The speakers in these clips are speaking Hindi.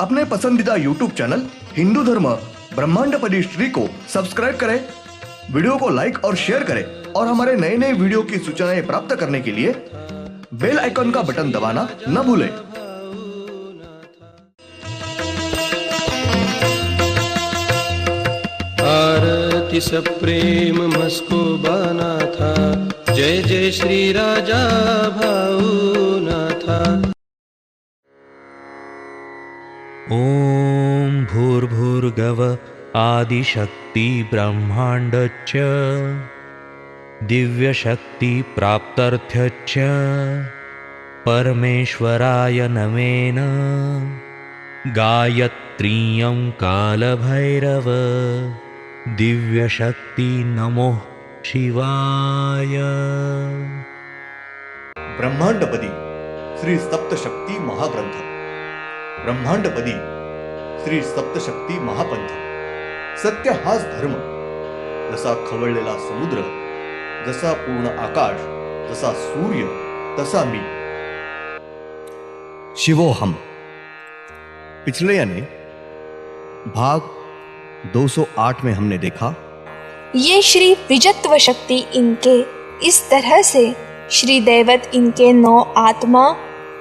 अपने पसंदीदा YouTube चैनल हिंदू धर्म ब्रह्मांडपदी श्री को सब्सक्राइब करें, वीडियो को लाइक और शेयर करें और हमारे नए नए वीडियो की सूचनाएं प्राप्त करने के लिए बेल आइकन का बटन दबाना न भूलें। आरती सब प्रेम मस्को बना था, जय जय श्री राजा भाऊनाथा। ॐ भूर्भुर्गव आदिशक्ति ब्रह्माण्डच्च दिव्यशक्ति प्राप्त्यर्थच्च परमेश्वराय नमेन गायत्रीयं कालभैरव दिव्यशक्ति नमो शिवाय। ब्रह्मांडपदी श्री सप्तशक्ती महाग्रंथ, ब्रह्मांडपदी श्री सप्तशक्ती महापंथ। सत्य हाच धर्म, जसा खवळलेला समुद्र, जसा पूर्ण आकाश, जसा सूर्य, तसा मी। शिवोहम। पिछले यानी भाग 208 में हमने देखा ये श्री विजत्व शक्ति इनके इस तरह से श्री दैवत इनके 9 आत्मा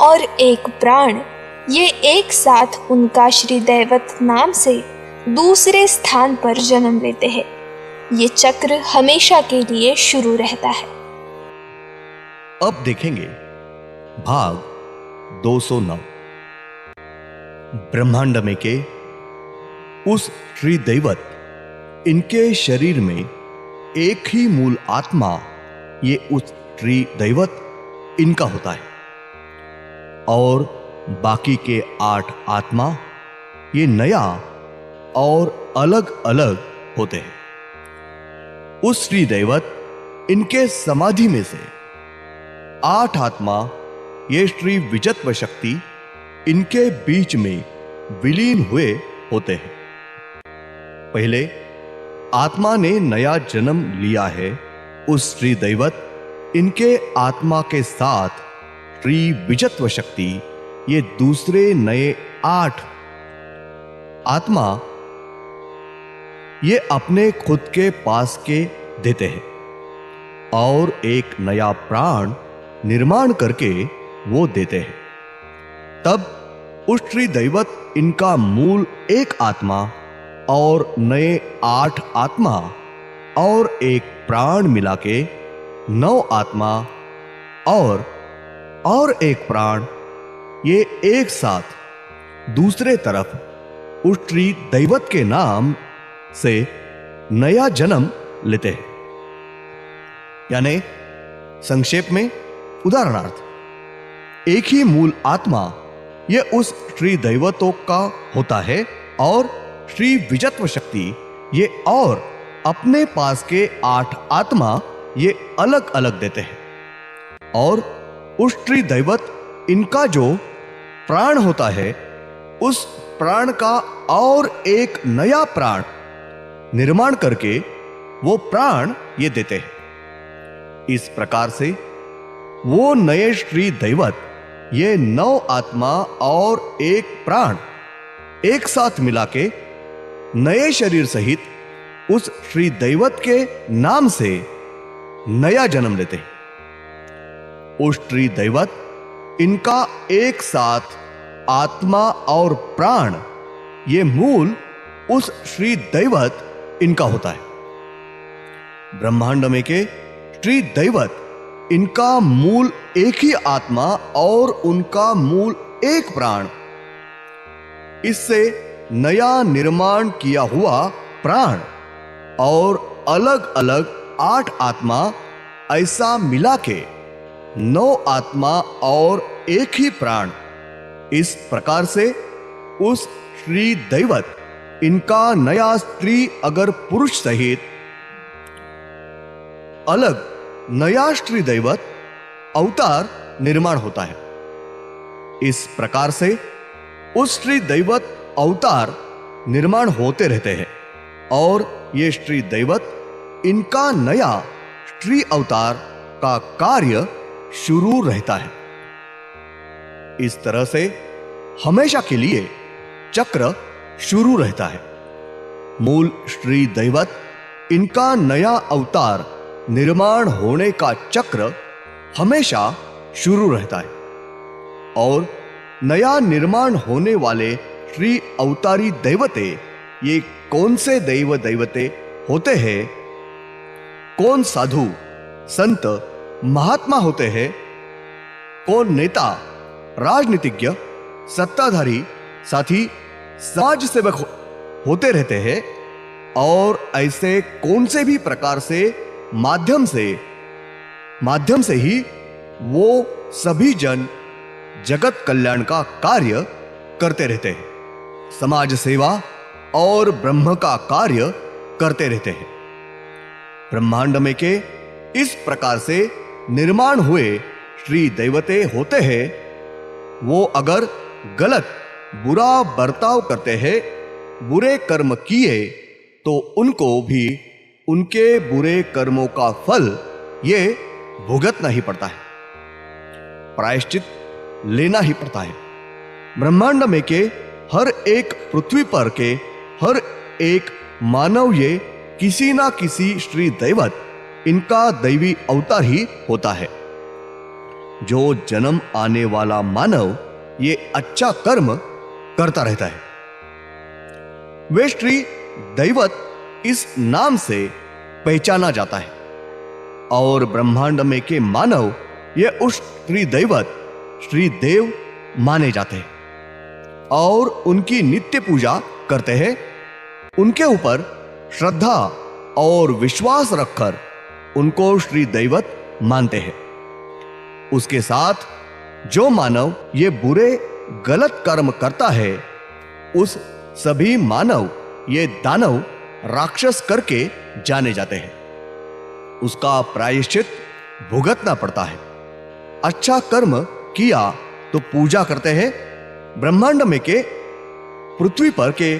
और एक प्राण, ये एक साथ उनका श्री दैवत नाम से दूसरे स्थान पर जन्म लेते हैं। ये चक्र हमेशा के लिए शुरू रहता है। अब देखेंगे भाग 209। ब्रह्मांड में के उस श्री दैवत इनके शरीर में एक ही मूल आत्मा, ये उस श्री दैवत इनका होता है और बाकी के 8 आत्मा ये नया और अलग अलग होते हैं। उस श्री दैवत इनके समाधि में से 8 आत्मा ये श्री विजत्व शक्ति इनके बीच में विलीन हुए होते हैं। पहले आत्मा ने नया जन्म लिया है। उस श्री दैवत इनके आत्मा के साथ श्री विजत्व शक्ति ये दूसरे नए 8 आत्मा ये अपने खुद के पास के देते हैं और एक नया प्राण निर्माण करके वो देते हैं। तब उस श्री दैवत इनका मूल एक आत्मा और नए 8 आत्मा और एक प्राण मिला के 9 आत्मा और एक प्राण ये एक साथ दूसरे तरफ उस श्री दैवत के नाम से नया जन्म लेते हैं। यानी संक्षेप में, उदाहरणार्थ, एक ही मूल आत्मा ये उस श्री दैवतों का होता है और श्री विजत्व शक्ति ये और अपने पास के 8 आत्मा ये अलग अलग देते हैं और उस श्री दैवत इनका जो प्राण होता है उस प्राण का और एक नया प्राण निर्माण करके वो प्राण ये देते हैं। इस प्रकार से वो नए श्री दैवत ये 9 आत्मा और एक प्राण एक साथ मिला के नए शरीर सहित उस श्री दैवत के नाम से नया जन्म लेते हैं। उस श्री दैवत इनका एक साथ आत्मा और प्राण ये मूल उस श्री दैवत इनका होता है। ब्रह्मांड में के श्री दैवत इनका मूल एक ही आत्मा और उनका मूल एक प्राण, इससे नया निर्माण किया हुआ प्राण और अलग अलग 8 आत्मा ऐसा मिला के 9 आत्मा और एक ही प्राण, इस प्रकार से उस श्री दैवत इनका नया स्त्री अगर पुरुष सहित अलग नया श्री दैवत अवतार निर्माण होता है। इस प्रकार से उस श्री दैवत अवतार निर्माण होते रहते हैं और ये श्री दैवत इनका नया श्री अवतार का कार्य शुरू रहता है। इस तरह से हमेशा के लिए चक्र शुरू रहता है। मूल श्री दैवत, इनका नया अवतार निर्माण होने का चक्र हमेशा शुरू रहता है और नया निर्माण होने वाले श्री अवतारी दैवते ये कौन से दैव दैवते होते हैं, कौन साधु संत महात्मा होते हैं, कौन नेता राजनीतिज्ञ सत्ताधारी साथी समाज सेवक होते रहते हैं और ऐसे कौन से भी प्रकार से माध्यम से ही वो सभी जन जगत कल्याण का कार्य करते रहते हैं, समाज सेवा और ब्रह्म का कार्य करते रहते हैं। ब्रह्मांड में के इस प्रकार से निर्माण हुए श्री दैवते होते हैं, वो अगर गलत बुरा बर्ताव करते हैं, बुरे कर्म किए, तो उनको भी उनके बुरे कर्मों का फल ये भुगतना ही पड़ता है, प्रायश्चित लेना ही पड़ता है। ब्रह्मांड में के हर एक पृथ्वी पर के हर एक मानव ये किसी ना किसी श्री दैवत इनका दैवी अवतार ही होता है। जो जन्म आने वाला मानव ये अच्छा कर्म करता रहता है, वे श्री दैवत इस नाम से पहचाना जाता है और ब्रह्मांड में के मानव ये उस श्री दैवत श्री देव माने जाते हैं और उनकी नित्य पूजा करते हैं। उनके ऊपर श्रद्धा और विश्वास रखकर उनको श्री दैवत मानते हैं। उसके साथ जो मानव ये बुरे गलत कर्म करता है, उस सभी मानव ये दानव राक्षस करके जाने जाते हैं। उसका प्रायश्चित भुगतना पड़ता है। अच्छा कर्म किया तो पूजा करते हैं। ब्रह्मांड में के पृथ्वी पर के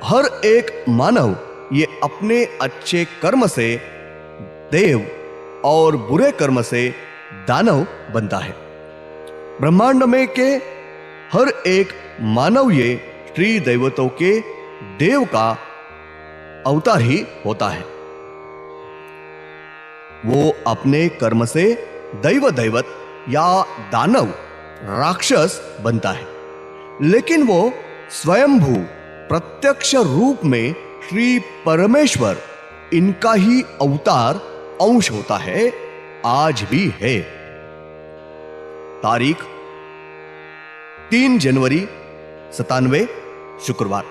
हर एक मानव ये अपने अच्छे कर्म से देव और बुरे कर्म से दानव बनता है। ब्रह्मांड में के हर एक मानव ये श्री दैवतों के देव का अवतार ही होता है। वो अपने कर्म से दैवत या दानव राक्षस बनता है, लेकिन वो स्वयंभू प्रत्यक्ष रूप में श्री परमेश्वर इनका ही अवतार अंश होता है, आज भी है। तारीख 3 जनवरी 97 शुक्रवार।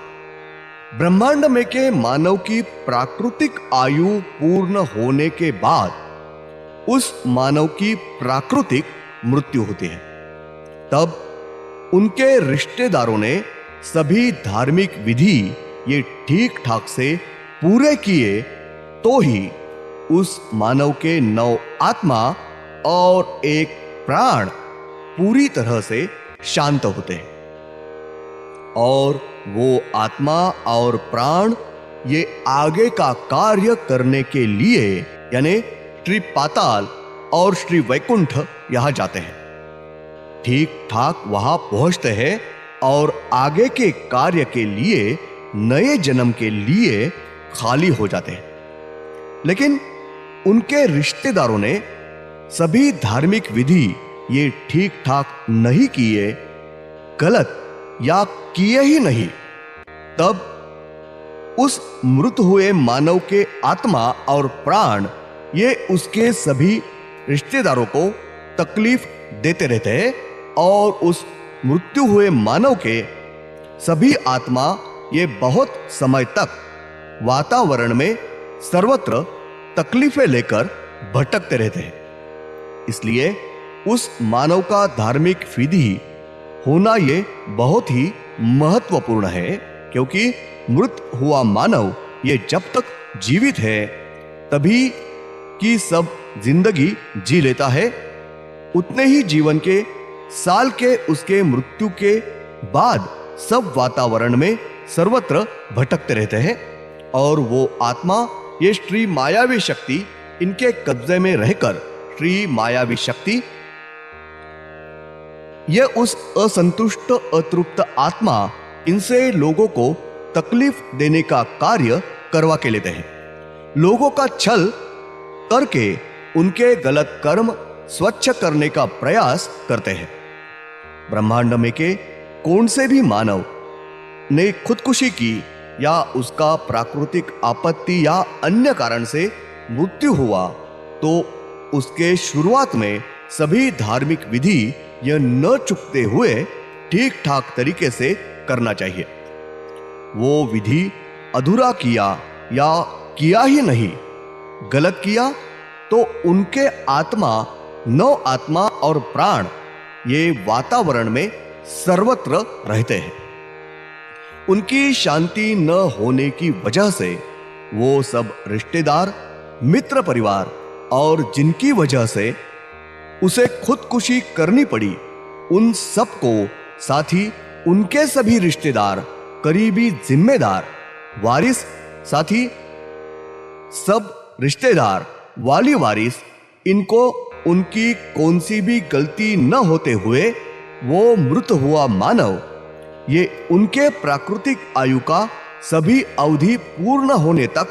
ब्रह्मांड में के मानव की प्राकृतिक आयु पूर्ण होने के बाद उस मानव की प्राकृतिक मृत्यु होती है। तब उनके रिश्तेदारों ने सभी धार्मिक विधि ये ठीक ठाक से पूरे किए तो ही उस मानव के 9 आत्मा और 1 प्राण पूरी तरह से शांत होते हैं और वो आत्मा और प्राण ये आगे का कार्य करने के लिए यानी श्री पाताल और श्री वैकुंठ यहां जाते हैं, ठीक ठाक वहां पहुंचते हैं और आगे के कार्य के लिए नए जन्म के लिए खाली हो जाते हैं। लेकिन उनके रिश्तेदारों ने सभी धार्मिक विधि ये ठीक ठाक नहीं किए, गलत या किए ही नहीं, तब उस मृत हुए मानव के आत्मा और प्राण ये उसके सभी रिश्तेदारों को तकलीफ देते रहते हैं और उस मृत्यु हुए मानव के सभी आत्मा ये बहुत समय तक वातावरण में सर्वत्र तकलीफें लेकर भटकते रहते हैं। इसलिए उस मानव का धार्मिक विधि होना ये बहुत ही महत्वपूर्ण है, क्योंकि मृत हुआ मानव ये जब तक जीवित है तभी की सब जिंदगी जी लेता है, उतने ही जीवन के साल के उसके मृत्यु के बाद सब वातावरण में सर्वत्र भटकते रहते हैं और वो आत्मा ये श्री मायावी शक्ति इनके कब्जे में रहकर श्री मायावी शक्ति ये उस असंतुष्ट अतृप्त आत्मा इनसे लोगों को तकलीफ देने का कार्य करवा के लेते हैं। लोगों का छल करके उनके गलत कर्म स्वच्छ करने का प्रयास करते हैं। ब्रह्मांड में के कौन से भी मानव ने खुदकुशी की या उसका प्राकृतिक आपत्ति या अन्य कारण से मृत्यु हुआ तो उसके शुरुआत में सभी धार्मिक विधि यह न चुकते हुए ठीक ठाक तरीके से करना चाहिए। वो विधि अधूरा किया या किया ही नहीं, गलत किया तो उनके आत्मा, नौ आत्मा और प्राण ये वातावरण में सर्वत्र रहते हैं। उनकी शांति न होने की वजह से वो सब रिश्तेदार, मित्र परिवार और जिनकी वजह से उसे खुदकुशी करनी पड़ी, उन सबको, साथ ही उनके सभी रिश्तेदार, करीबी जिम्मेदार, वारिस, साथी सब रिश्तेदार, वाली वारिस, इनको उनकी कौन सी भी गलती न होते हुए वो मृत हुआ मानव ये उनके प्राकृतिक आयु का सभी अवधि पूर्ण होने तक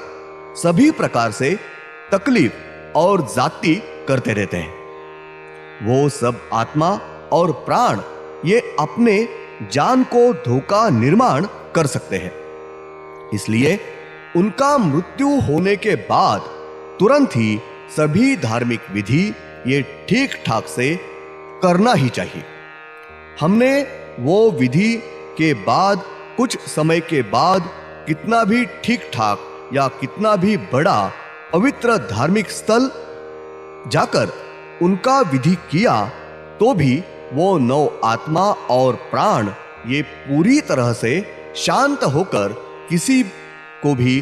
सभी प्रकार से तकलीफ और जाति करते रहते हैं। वो सब आत्मा और प्राण ये अपने जान को धोखा निर्माण कर सकते हैं। इसलिए उनका मृत्यु होने के बाद तुरंत ही सभी धार्मिक विधि ये ठीक ठाक से करना ही चाहिए। हमने वो विधि के बाद कुछ समय के बाद कितना भी ठीक ठाक या कितना भी बड़ा पवित्र धार्मिक स्थल जाकर उनका विधि किया तो भी वो नौ आत्मा और प्राण ये पूरी तरह से शांत होकर किसी को भी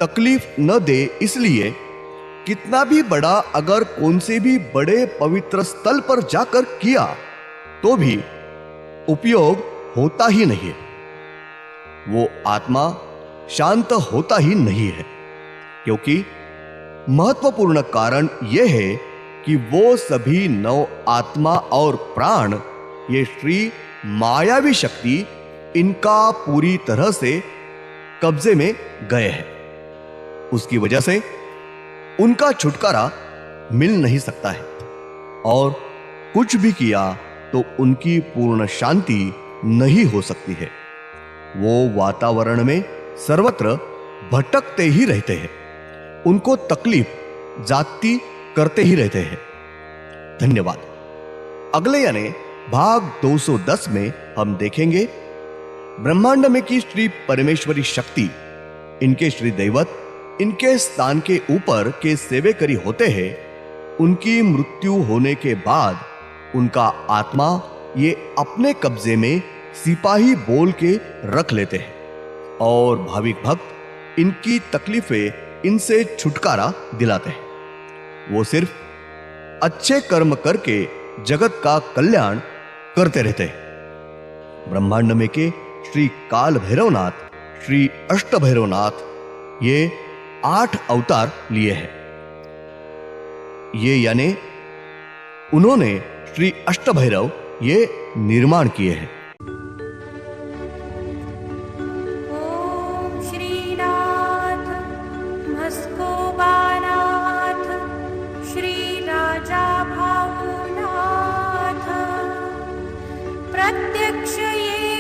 तकलीफ न दे। इसलिए कितना भी बड़ा अगर कौन से भी बड़े पवित्र स्थल पर जाकर किया तो भी उपयोग होता ही नहीं है, वो आत्मा शांत होता ही नहीं है। क्योंकि महत्वपूर्ण कारण यह है कि वो सभी नौ आत्मा और प्राण ये श्री मायावी शक्ति इनका पूरी तरह से कब्जे में गए हैं। उसकी वजह से उनका छुटकारा मिल नहीं सकता है और कुछ भी किया तो उनकी पूर्ण शांति नहीं हो सकती है। वो वातावरण में सर्वत्र भटकते ही रहते हैं, उनको तकलीफ जाती करते ही रहते हैं। धन्यवाद। अगले यानी भाग 210 में हम देखेंगे ब्रह्मांड में की श्री परमेश्वरी शक्ति, इनके श्री दैवत इनके स्थान के ऊपर के सेवेकरी होते हैं। उनकी मृत्यु होने के बाद उनका आत्मा ये अपने कब्जे में सिपाही बोल के रख लेते हैं और भाविक भक्त इनकी तकलीफें इनसे छुटकारा दिलाते हैं। वो सिर्फ अच्छे कर्म करके जगत का कल्याण करते रहते हैं। ब्रह्मांड में के श्री काल भैरवनाथ, श्री अष्ट भैरवनाथ ये 8 अवतार लिए हैं। ये यानी उन्होंने श्री अष्ट भैरव ये निर्माण किए हैं। ओम श्रीनाथ मस्कोबानाथ श्री राजा भावनाथ प्रत्यक्ष ये